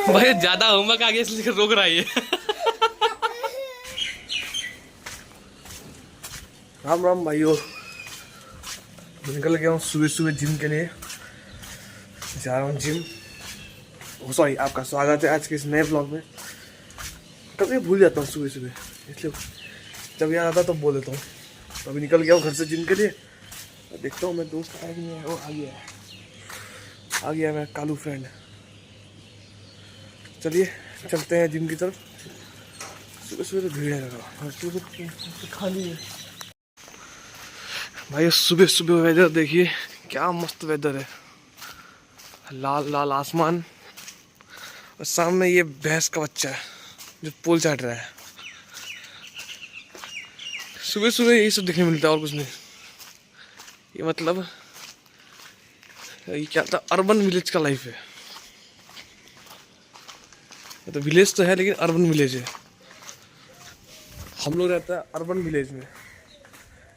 भाई ज्यादा होमवर्क आ गया इसलिए रोक रहा है ये। राम राम भाइयों, निकल गया हूँ सुबह सुबह जिम के लिए। जा रहा हूँ जिम। सॉरी, आपका स्वागत है आज के इस नए ब्लॉग में। कभी भूल जाता हूँ सुबह सुबह, इसलिए जब याद आता तो बोल देता हूँ। तो अभी निकल गया हूँ घर से जिम के लिए। देखता हूँ मैं दोस्त आया कि नहीं। वो आ गया है मेरा कालू फ्रेंड। चलिए चलते हैं जिम की तरफ। सुबह सुबह तो भीड़ है, खाली है भाई। सुबह सुबह वेदर देखिए, क्या मस्त वेदर है। लाल लाल आसमान और सामने ये भैंस का बच्चा है जो पोल चाट रहा है। सुबह सुबह यही सब देखने मिलता है और कुछ नहीं। ये मतलब ये क्या था, अर्बन विलेज का लाइफ है। तो विलेज तो है लेकिन अर्बन विलेज है। हम लोग रहता है अर्बन विलेज में,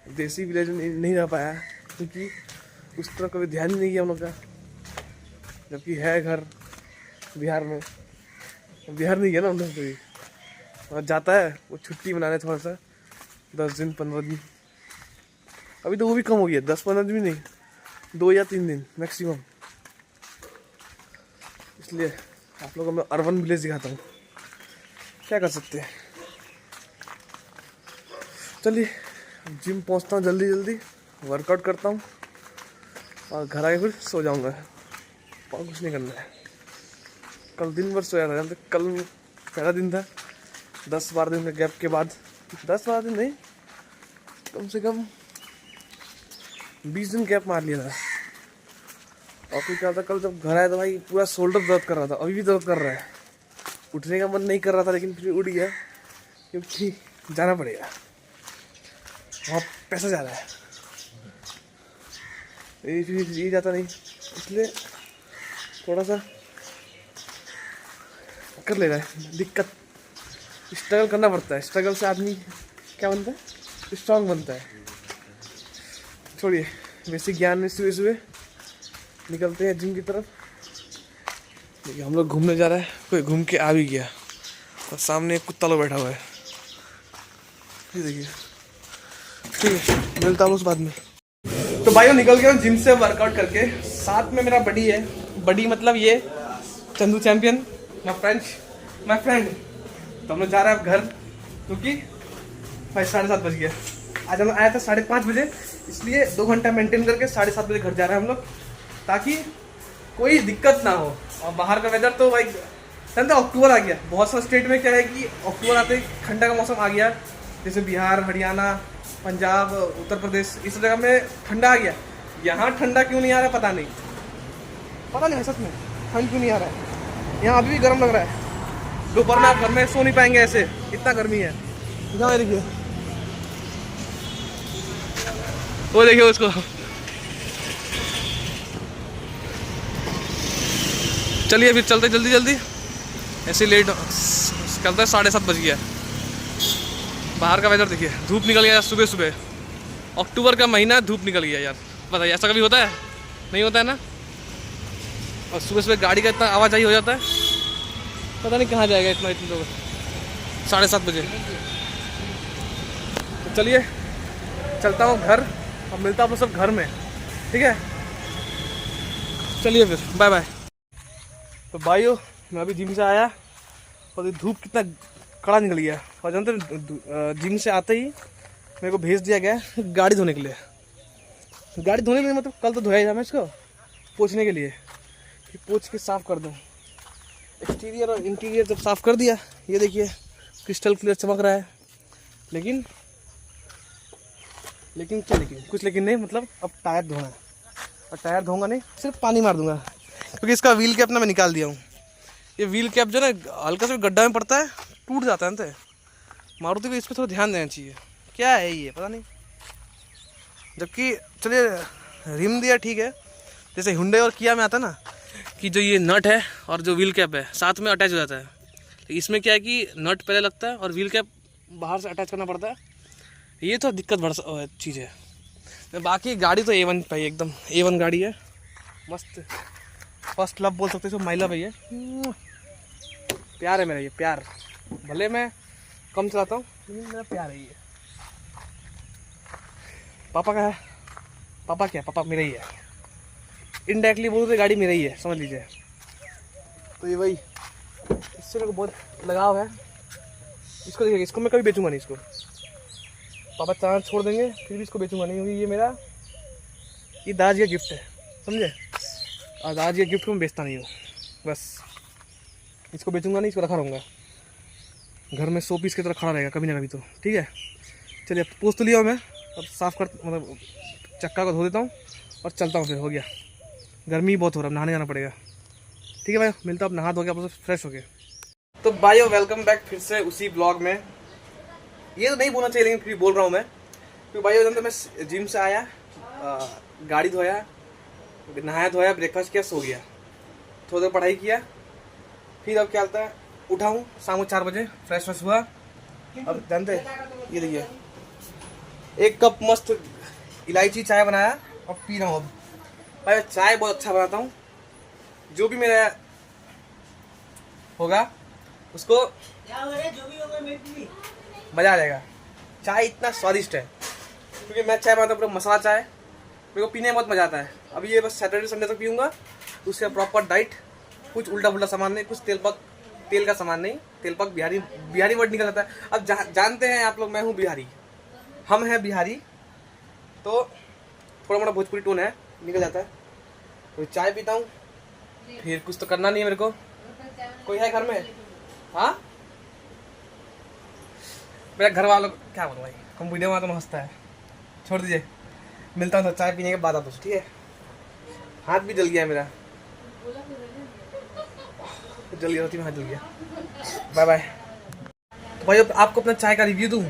देसी विलेज में नहीं रह पाया क्योंकि उस तरह कभी ध्यान ही नहीं किया हम लोग का। जबकि है घर बिहार में, बिहार नहीं है ना हम लोग कभी। और जाता है वो छुट्टी मनाने थोड़ा सा, 10 दिन 15 दिन। अभी तो वो भी कम हो गया, 10-15 दिन भी नहीं, 2 या 3 दिन मैक्सिमम। इसलिए आप लोगों को मैं अर्बन विलेज दिखाता हूँ, क्या कर सकते हैं। चलिए जिम पहुँचता हूँ जल्दी जल्दी, वर्कआउट करता हूँ और घर आके फिर सो जाऊँगा। और कुछ नहीं करना है। कल दिन भर सोया था, कल पहला दिन था 10-12 दिन के गैप के बाद। 10-12 दिन नहीं, कम से कम 20 दिन गैप मार लिया था। और फिर क्या था, कल जब घर आया तो भाई पूरा शोल्डर दर्द कर रहा था, अभी भी दर्द कर रहा है। उठने का मन नहीं कर रहा था लेकिन फिर उठ गया क्योंकि जाना पड़ेगा, वहाँ पैसा जा रहा है। ये जाता नहीं, इसलिए थोड़ा सा कर ले रहा है। दिक्कत, स्ट्रगल करना पड़ता है। स्ट्रगल से आदमी क्या बनता है, स्ट्रांग बनता है। छोड़िए बेसिक ज्ञान में सुबह सुबह निकलते हैं जिम की तरफ। देखिए हम लोग घूमने जा रहे हैं, कोई घूम के आ भी गया और सामने एक कुत्ता लोग बैठा हुआ है। ये देखिए, ठीक है मिलता हूँ उस बाद में। तो भाइयों निकल गया जिम से वर्कआउट करके। साथ में मेरा बडी है, बडी मतलब ये चंदू चैंपियन, माय फ्रेंड। तो हम लोग जा रहे हैं अब घर, क्योंकि भाई 7:30 बज गया। आज हम आया था 5:30 बजे, इसलिए 2 घंटा मेंटेन करके 7:30 बजे घर जा रहे हैं हम लोग, ताकि कोई दिक्कत ना हो। और बाहर का वेदर तो भाई अक्टूबर आ गया। बहुत सारे स्टेट में क्या है कि अक्टूबर आते ही ठंडा का मौसम आ गया, जैसे बिहार, हरियाणा, पंजाब, उत्तर प्रदेश, इस जगह में ठंडा आ गया। यहाँ ठंडा क्यों नहीं आ रहा पता नहीं, सच में ठंड क्यों नहीं आ रहा है। यहाँ अभी भी गर्म लग रहा है। दोपहर में आप घर में सो नहीं पाएंगे ऐसे, इतना गर्मी है। देखिए वो देखिए उसको। चलिए फिर चलते जल्दी जल्दी, ऐसे लेट चलता है। 7:30 बज गया। बाहर का वेदर देखिए, धूप निकल गया सुबह सुबह। अक्टूबर का महीना, धूप निकल गया यार। बताइए ऐसा कभी होता है? नहीं होता है ना। और सुबह सुबह गाड़ी का इतना आवाजाही हो जाता है, पता नहीं कहाँ जाएगा इतने लोग। 7:30 बजे। तो चलिए चलता हूँ घर और मिलता हूँ आप लोग सब घर में, ठीक है। चलिए फिर बाय बाय। तो भाइयों मैं अभी जिम से आया और धूप कितना कड़ा निकल गया। और जानते जिम से आते ही मेरे को भेज दिया गया गाड़ी धोने के लिए। गाड़ी धोने के लिए मतलब कल तो धोया जाए मैं इसको, पोंछने के लिए, कि पोंछ के साफ़ कर दूँ। एक्सटीरियर और इंटीरियर जब साफ़ कर दिया, ये देखिए क्रिस्टल क्लियर चमक रहा है। लेकिन क्या, लेकिन कुछ लेकिन नहीं, मतलब अब टायर धोना है। और टायर धोऊंगा नहीं, सिर्फ पानी मार दूंगा, क्योंकि इसका व्हील कैप ना मैं निकाल दिया हूँ। ये व्हील कैप जो ना हल्का सा गड्ढा में पड़ता है, टूट जाता है ना। मारुति को इस पर थोड़ा ध्यान देना चाहिए। क्या है ये पता नहीं। जबकि चलिए रिम दिया ठीक है, जैसे हुंडई और किया में आता है ना कि जो ये नट है और जो व्हील कैप है साथ में अटैच हो जाता है। इसमें क्या है कि नट पहले लगता है और व्हील कैप बाहर से अटैच करना पड़ता है। ये तो दिक्कत बड़ा चीज़ है। बाकी गाड़ी तो A1 भाई, एकदम A1 गाड़ी है, मस्त फर्स्ट लव बोल सकते हो, माई लव है ये। प्यार है मेरा ये, प्यार। भले मैं कम चलाता हूँ लेकिन मेरा प्यार है ये। पापा का है, पापा क्या, पापा मेरा ही है। इनडायरेक्टली बोलूँ तो गाड़ी मेरा ही है, समझ लीजिए। तो ये वही, इससे मेरे को बहुत लगाव है। इसको देखिए, इसको मैं कभी बेचूंगा नहीं। इसको पापा चांद छोड़ देंगे फिर भी इसको बेचूंगा नहीं, क्योंकि ये मेरा, ये दादाजी का गिफ्ट है, समझे। और दादाजी का गिफ्ट को मैं बेचता नहीं हूँ, बस। इसको बेचूंगा नहीं, इसको रखा रहूँगा घर में, 100 पीस की तरह खड़ा रहेगा कभी ना कभी तो, ठीक है। चलिए पोस्ट तो लिया मैं, अब साफ़ कर, मतलब चक्का को धो देता हूँ और चलता हूँ, फिर हो गया। गर्मी बहुत हो रहा है, नहाने जाना पड़ेगा। ठीक है भाई, मिलता हूँ, नहा धो के आप फ्रेश हो गए। तो भाइयों वेलकम बैक फिर से उसी ब्लॉग में। ये तो नहीं बोलना चाहिए लेकिन फिर बोल रहा हूँ मैं, क्योंकि भाइयों तो मैं जिम से आया, गाड़ी धोया, नहाया धोया, ब्रेकफास्ट किया, सो गया, थोड़ी देर पढ़ाई किया, फिर अब क्या होता है, उठा हूँ शाम को 4 बजे, फ्रेश हुआ। अब जानते ये देखिए, 1 कप मस्त इलायची चाय बनाया और पी रहा हूँ। अब भाई चाय बहुत अच्छा बनाता हूँ, जो भी मेरा होगा उसको मजा आ जाएगा। चाय इतना स्वादिष्ट है, क्योंकि मैं चाय बनाता हूँ पूरा मसाला चाय, मेरे को पीने में बहुत मजा आता है। अब ये बस सैटरडे संडे तक पीऊँगा, उससे प्रॉपर डाइट, कुछ उल्टा पुल्टा सामान नहीं, कुछ तेल का सामान नहीं। तेल पक बिहारी वर्ड निकल जाता है। अब जानते हैं आप लोग, मैं हूँ बिहारी, हम हैं बिहारी, तो थोड़ा मोटा भोजपुरी टोन है, निकल जाता है। तो चाय पीता हूँ, फिर कुछ तो करना नहीं है मेरे को। कोई है घर में? हाँ, मेरा घर वालों क्या बोलूँ भाई, हम वीडियो में तो हंसता है, छोड़ दीजिए। मिलता हूँ तो चाय पीने के बाद आप, ठीक है। हाथ भी जल गया है मेरा, जल गया होती, हाथ जल गया। Bye bye. तो भाई अब आपको अपना चाय का रिव्यू दूँ,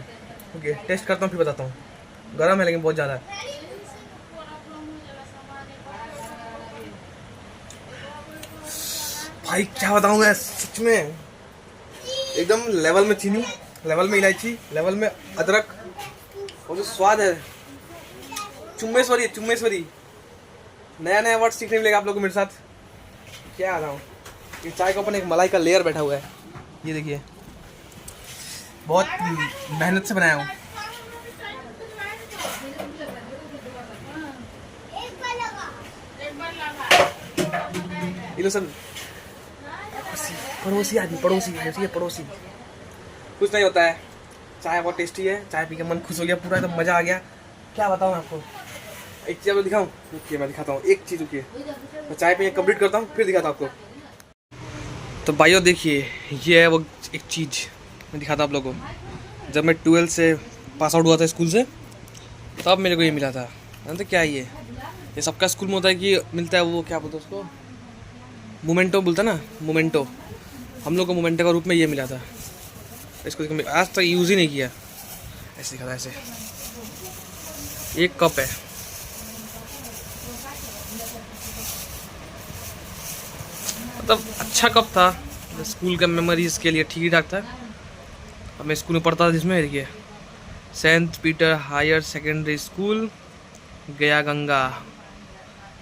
ओके, टेस्ट करता हूँ फिर बताता हूँ। गर्म है लेकिन बहुत ज़्यादा है। भाई क्या बताऊँ मैं, सच में एकदम लेवल में चीनी, लेवल में इलायची, लेवल में अदरक, और जो स्वाद है, चुम्मेश्वरी। नया वर्ड सीखने मिलेगा आप लोगों को मेरे साथ। क्या बताऊँ, ये चाय के ऊपर एक मलाई का लेयर बैठा हुआ है, ये देखिए, बहुत मेहनत से बनाया हूँ। ये लो सब पड़ोसी आदमी, पड़ोसी। कुछ नहीं होता है, चाय बहुत टेस्टी है। चाय पी के मन खुश हो गया पूरा, एकदम मज़ा आ गया। क्या बताऊँ आपको, एक चीज़ आपको दिखाऊँ, रुकिए मैं दिखाता हूँ, एक चीज़ रुकिए, मैं चाय पी के कंप्लीट करता हूँ, फिर दिखाता हूँ आपको। तो भाइयों देखिए, ये है वो एक चीज़ मैं दिखाता हूँ आप लोगों को। जब मैं 12 से पास आउट हुआ था स्कूल से, तब मेरे को ये मिला था। जानते क्या है ये सबका स्कूल में होता है कि मिलता है, वो क्या बोलते हैं उसको, मोमेंटो बोलता है ना, मोमेंटो। हम लोग को मोमेंटो का रूप में ये मिला था। इसको आज तक यूज़ ही नहीं किया। ऐसे दिखा था, ऐसे एक कप है, मतलब अच्छा कप था, स्कूल का मेमोरीज के लिए ठीक ठाक था। अब मैं स्कूल में पढ़ता था जिसमें, देखिए, Saint Peter higher secondary school गया गंगा,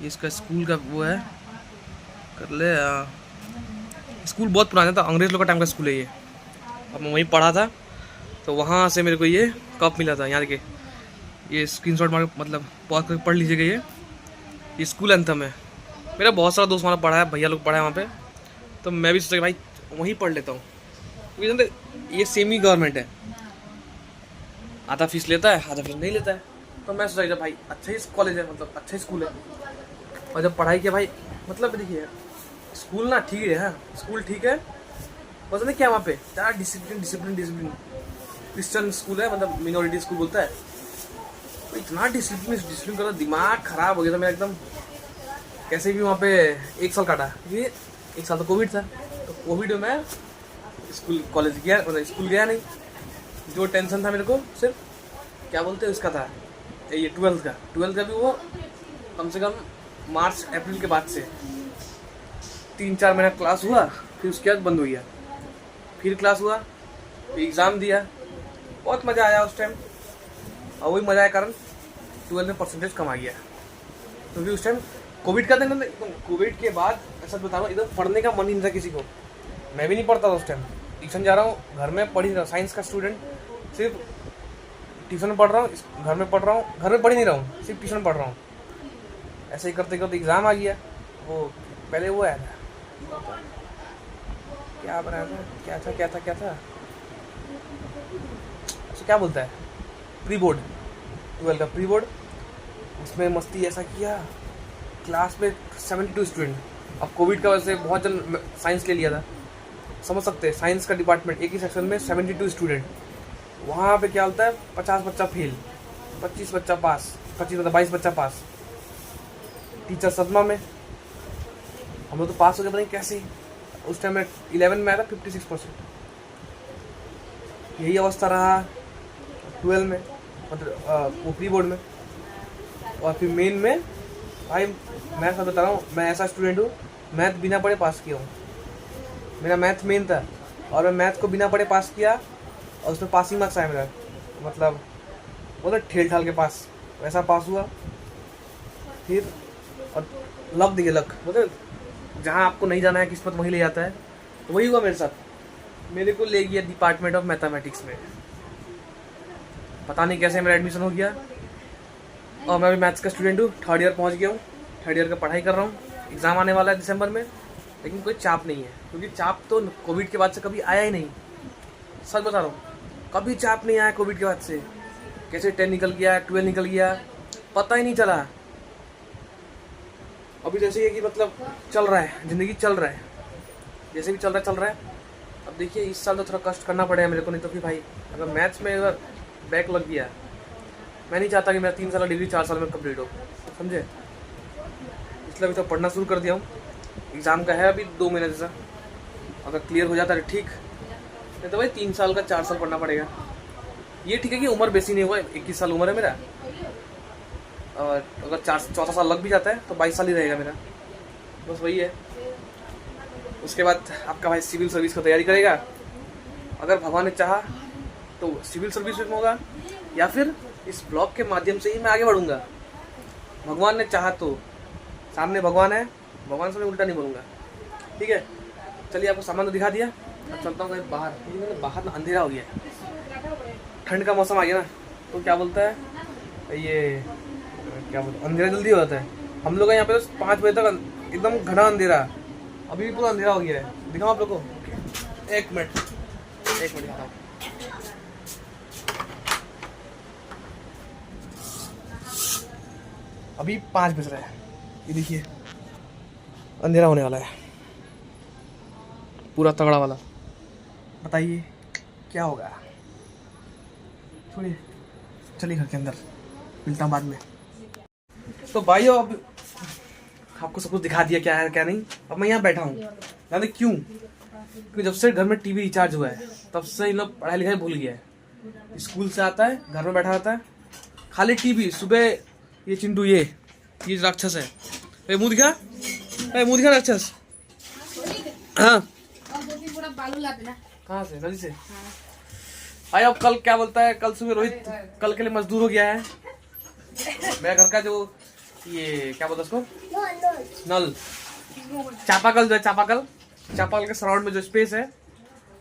इसका स्कूल का वो है, कर ले। स्कूल बहुत पुराना था, अंग्रेज लोग का टाइम का स्कूल है ये। अब मैं वहीं पढ़ा था, तो वहाँ से मेरे को ये कप मिला था। यहाँ देखिए, ये स्क्रीनशॉट मार, मतलब पॉज करके पढ़ लीजिएगा। ये स्कूल एंथम है। मेरा बहुत सारा दोस्त वहाँ पढ़ा है, भैया लोग पढ़ा है वहाँ पे, तो मैं भी सोचा कि भाई वहीं पढ़ लेता हूँ, क्योंकि ये सेमी गवर्नमेंट है, आधा फीस लेता है, आधा फीस नहीं लेता है। तो मैं सोचा भाई अच्छा ही कॉलेज है, मतलब अच्छा ही स्कूल है। और जब पढ़ाई किया भाई, मतलब देखिए स्कूल ना ठीक है, हाँ स्कूल ठीक है, बस नहीं क्या वहाँ पे ज़्यादा डिसिप्लिन। क्रिश्चियन स्कूल है, मतलब मिनोरिटी स्कूल बोलता है, तो इतना डिसिप्लिन करो, दिमाग खराब हो गया था मेरा एकदम। कैसे भी वहाँ पे 1 साल काटा, ये 1 साल तो कोविड था, तो कोविड में मैं कॉलेज गया, मतलब स्कूल गया नहीं। जो टेंशन था मेरे को सिर्फ क्या बोलते हैं उसका था, ये 12th का भी, वो कम से कम मार्च अप्रैल के बाद से 3-4 महीना क्लास हुआ, फिर उसके बाद बंद हो गया, फिर क्लास हुआ, फिर एग्ज़ाम दिया, बहुत मज़ा आया उस टाइम। और वही मज़ा आया कारण 12 में परसेंटेज कम आ गया, क्योंकि उस टाइम कोविड का था ना। कोविड के बाद ऐसा बता रहा हूँ, एकदम पढ़ने का मन ही नहीं था किसी को, मैं भी नहीं पढ़ता था उस टाइम, ट्यूशन जा रहा हूँ, घर में पढ़ ही रहा हूँ, साइंस का स्टूडेंट, सिर्फ ट्यूशन में पढ़ रहा हूँ, घर में पढ़ रहा हूँ, घर में पढ़ ही नहीं रहा हूँ, सिर्फ ट्यूशन पढ़ रहा हूँ। ऐसे ही करते करते एग्ज़ाम आ गया, वो पहले वो आया था, क्या बनाया था, क्या था अच्छा क्या बोलता है, प्री बोर्ड, 12 का प्री बोर्ड। उसमें मस्ती ऐसा किया, क्लास में 72 स्टूडेंट। अब कोविड का वजह से बहुत जन साइंस ले लिया था, समझ सकते हैं, साइंस का डिपार्टमेंट एक ही सेक्शन में 72 स्टूडेंट। वहाँ पे क्या होता है, 50 बच्चा फेल, 25 बच्चा पास, 22 बच्चा पास। टीचर सदमा में, हम लोग तो पास हो गए, पता नहीं कैसे। उस टाइम में 11 में आया था 56%। यही अवस्था रहा 12 में, मतलब वो प्री बोर्ड में। और फिर मेन में भाई मैं सब बता रहा हूँ, मैं ऐसा स्टूडेंट हूँ, मैथ बिना पढ़े पास किया हूँ। मेरा मैथ मेन था और मैं मैथ को बिना पढ़े पास किया, और उसमें पासिंग मार्क्स आया मेरा, मतलब ठेल ठाल के पास, वैसा पास हुआ। फिर और लक देखिए, लक मतलब जहाँ आपको नहीं जाना है किस्मत वहीं ले जाता है, तो वही हुआ मेरे साथ। मेरे को ले गया डिपार्टमेंट ऑफ मैथमेटिक्स में, पता नहीं कैसे मेरा एडमिशन हो गया। और मैं भी मैथ्स का स्टूडेंट हूँ, 3rd ईयर पहुँच गया हूँ, 3rd ईयर का पढ़ाई कर रहा हूँ। एग्ज़ाम आने वाला है दिसंबर में, लेकिन कोई चाप नहीं है, क्योंकि चाप तो कोविड के बाद से कभी आया ही नहीं। सच बता रहा हूँ, कभी चाप नहीं आया कोविड के बाद से। कैसे 10 निकल गया, 12 निकल गया, पता ही नहीं चला। अभी जैसे ये कि मतलब चल रहा है, ज़िंदगी चल रहा है, जैसे भी चल रहा है। अब देखिए इस साल तो थोड़ा कष्ट करना पड़ेगा मेरे को, नहीं तो फिर भाई अगर मैथ्स में अगर बैक लग गया, मैं नहीं चाहता कि मेरा 3 साल का डिग्री 4 साल में कंप्लीट हो, समझे। इसलिए अभी तो पढ़ना शुरू कर दिया हूँ। एग्ज़ाम का है अभी 2 महीने जैसा, अगर क्लियर हो जाता है ठीक, नहीं तो भाई 3 साल का 4 साल पढ़ना पड़ेगा। ये ठीक है कि उम्र बेसी नहीं हुआ, 21 साल उम्र है मेरा, और अगर 4 साल लग भी जाता है तो 22 साल ही रहेगा मेरा, बस वही है। उसके बाद आपका भाई सिविल सर्विस का तैयारी करेगा, अगर भगवान ने चाहा तो सिविल सर्विस में होगा, या फिर इस ब्लॉग के माध्यम से ही मैं आगे बढ़ूंगा। भगवान ने चाहा तो, सामने भगवान है, भगवान से मैं उल्टा नहीं बोलूँगा, ठीक है। चलिए आपको सामान तो दिखा दिया, अब चलता हूँ कहीं बाहर, क्योंकि बाहर ना अंधेरा हो गया है, ठंड का मौसम आ गया ना, तो क्या बोलता है ये, क्या बोलते, अंधेरा जल्दी हो जाता है। हम लोग यहाँ पे तो 5 बजे तक एकदम घना अंधेरा, अभी भी पूरा अंधेरा हो गया है। दिखाओ आप लोग को, एक मिनट दिखाता हूँ। अभी 5 बज रहा है, ये देखिए अंधेरा होने वाला है पूरा तगड़ा वाला। बताइए क्या होगा, छोड़िए, चलिए घर के अंदर, मिलता हूँ बाद में। तो भाइयों अब आपको सब कुछ दिखा दिया क्या है क्या नहीं। अब मैं यहाँ बैठा हूँ, जाने क्यों, क्योंकि जब से घर में टीवी रिचार्ज हुआ है तब से इन लोग पढ़ाई लिखाई भूल गया है। स्कूल से आता है, घर में बैठा रहता है, खाली टीवी। सुबह ये चिंटू, ये राक्षस है, मुँह दिखा, राक्षस। हाँ कहाँ से, नदी से भाई। अब कल क्या बोलता है, कल सुबह रोहित कल के लिए मजदूर हो गया है। मेरा घर का जो ये क्या बोलता है उसको, नल, चापाकल जो है, चापाकल के सराउंड में जो स्पेस है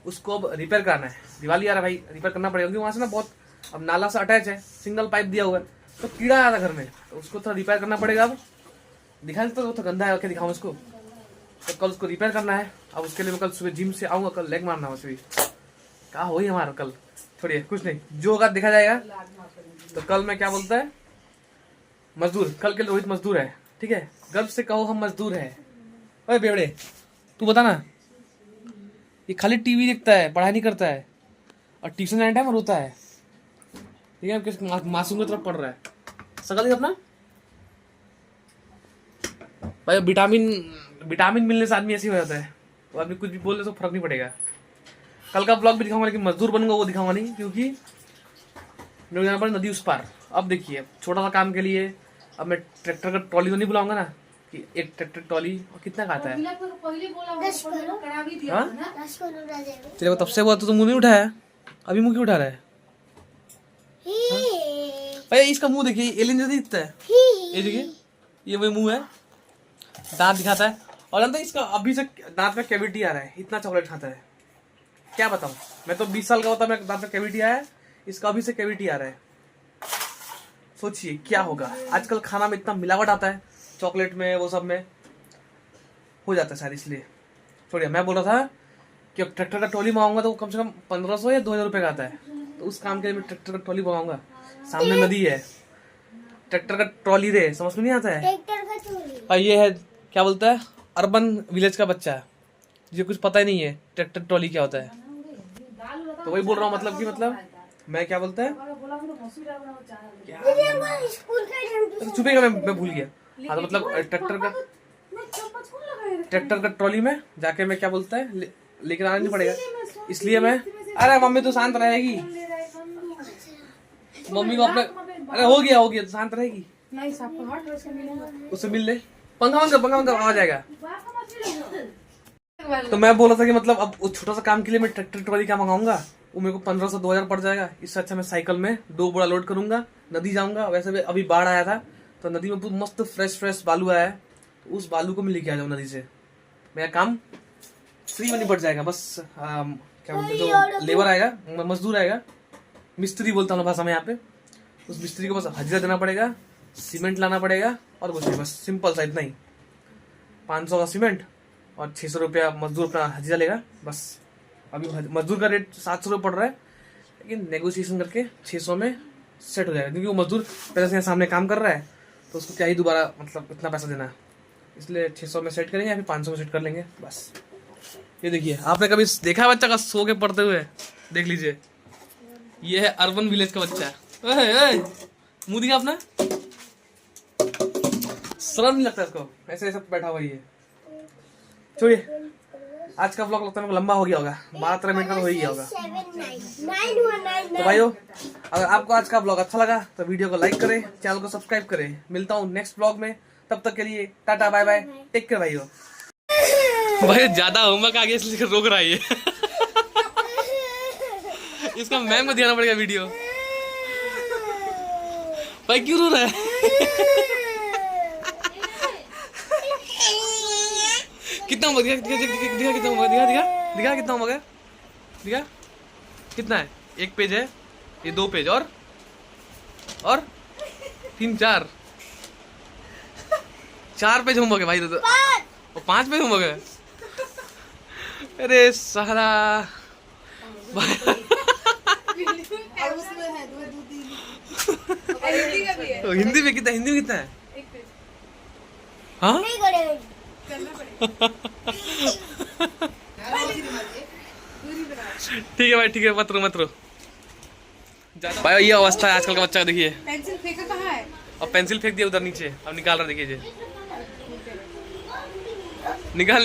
उसको अब रिपेयर करना है। दिवाली आ रहा है भाई, रिपेयर करना पड़ेगा, क्योंकि वहाँ से ना बहुत, अब नाला से अटैच है, सिंगल पाइप दिया हुआ है, तो कीड़ा आया था घर में, तो उसको थोड़ा रिपेयर करना पड़ेगा। अब दिखा देता तो गंदा है, क्या दिखाऊँ उसको, तो कल उसको रिपेयर करना है। अब उसके लिए मैं कल सुबह जिम से आऊँगा, कल लेग मारना है भी, कहा वही हमारा कल, छोड़िए कुछ नहीं, जो होगा देखा जाएगा। तो कल मैं क्या बोलता है, मजदूर, कल के रोहित मजदूर है, ठीक है, गर्व से कहो हम मजदूर है। ओए बेवड़े तू बता ना, ये खाली टीवी देखता है, पढ़ाई नहीं करता है, और ट्यूशन जाने टाइम रोता है, ठीक है, किस मासूम की तरफ पढ़ रहा है। सकल अपना भाई, विटामिन मिलने से आदमी ऐसे हो जाता है, तो आदमी कुछ भी बोल दे तो फर्क नहीं पड़ेगा। कल का ब्लॉग भी दिखाऊंगा, लेकिन मजदूर बनूंगा वो दिखाऊंगा नहीं, क्योंकि मेरे यहाँ पर नदी उस पार। अब देखिए छोटा सा काम के लिए अब मैं ट्रैक्टर का ट्रॉली तो नहीं बुलाऊंगा ना, कि एक ट्रैक्टर ट्रॉली और कितना खाता है। चलो तब से हुआ तो मुंह नहीं उठाया, अभी मुंह क्यों उठा रहा है भाई। इसका मुंह देखिए, एलियन जैसा दिखता है, ये देखिए, ये वही मुंह है, दांत दिखाता है, और जानते हैं इसका अभी से दांत में कैविटी आ रहा है, इतना चॉकलेट खाता है। क्या बताऊं, मैं तो 20 साल का होता, मैं दांत में कैविटी आया है, इसका अभी से कैविटी आ रहा है। सोचिए क्या होगा। आजकल खाना में इतना मिलावट आता है, चॉकलेट में, वो सब में हो जाता है शायद, इसलिए छोड़िए। मैं बोल रहा था कि अब ट्रैक्टर का ट्रॉली मंगाऊंगा तो वो कम से कम 1500 या 2000 रुपये का आता है, तो उस काम के लिए मैं ट्रैक्टर का ट्रॉली मंगाऊंगा। सामने नदी है, ट्रैक्टर का ट्रॉली रे, समझ में नहीं आता है। और ये है क्या बोलता है, अर्बन विलेज का बच्चा है, जिसे कुछ पता ही नहीं है ट्रैक्टर ट्रॉली क्या होता है। तो वही बोल रहा हूँ, मतलब कि मतलब मैं क्या बोलता है, छुपेगा, मैं भूल गया। हाँ तो मतलब ट्रैक्टर का ट्रॉली में जाके मैं क्या बोलता है लेकर आना नहीं पड़ेगा, इसलिए मैं, अरे मम्मी तो शांत रहेगी, मम्मी को अपने, अरे हो गया तो शांत रहेगी, उससे मिल ले, पंखा आ जाएगा। तो मैं बोल रहा था कि मतलब अब उस छोटा सा काम के लिए मैं ट्रैक्टर ट्रॉली क्या मंगाऊंगा, वो मेरे को 1500 2000 पड़ जाएगा। इससे अच्छा मैं साइकिल में 2 बोरा लोड करूंगा, नदी जाऊंगा। वैसे भी अभी बाढ़ आया था तो नदी में बहुत मस्त फ्रेश बालू आया है, तो उस बालू को मैं लेके आ जाऊँ नदी से। मेरा काम फ्री में निपट जाएगा। बस क्या बोलते, जो लेबर आएगा, मजदूर आएगा, मिस्त्री बोलता हूँ भाषा में यहाँ पे, उस मिस्त्री को बस हजिरा देना पड़ेगा, सीमेंट लाना पड़ेगा और कुछ नहीं, बस सिंपल सा इतना ही। 500 का सीमेंट और 600 रुपया मजदूर अपना हजिरा लेगा बस। अभी मजदूर का रेट 700 रुपये पड़ रहा है, लेकिन नेगोशिएशन करके 600 में सेट हो जाएगा, क्योंकि वो मजदूर पहले से सामने काम कर रहा है, तो उसको क्या ही दोबारा मतलब इतना पैसा देना है, इसलिए 600 में सेट करेंगे या फिर 500 में सेट कर लेंगे बस। ये देखिए, आपने कभी देखा बच्चा का सो के पढ़ते हुए, देख लीजिए, ये है अर्बन विलेज का बच्चा। मुंह दिखा अपना, शर्म नहीं लगता इसको, ऐसे ऐसे बैठा हुआ है। छोड़िए, आज का व्लॉग लगता है लंबा हो गया होगा, 12-13 मिनट का हो ही गया होगा। तो भाइयों, अगर आपको आज का व्लॉग अच्छा लगा तो वीडियो को लाइक करें, चैनल को सब्सक्राइब करें। मिलता हूँ नेक्स्ट व्लॉग में, तब तक के लिए tata bye bye, take care भाइयों। भाई ज्यादा होमवर्क आ गया इसलिए रोक रहा है ये। इसका मैम को दिखाना पड़ेगा वीडियो। भाई क्यों रो रहा है? कितना होमवर्क दिखा कितना होमवर्क दिखा कितना होमवर्क है, दिखा कितना है। 1 पेज है, ये 2 पेज और 3 4 पेज होमवर्क है भाई, तो 5 पेज होमवर्क है। अरे साला हिंदी में कितना है? हाँ ठीक है भाई, ठीक है, मत रो। भाई ये अवस्था है आजकल का बच्चा का, देखिए पेंसिल फेंका कहाँ है? अब पेंसिल फेंक दिया उधर नीचे, अब निकाल रहा, देखिए निकाल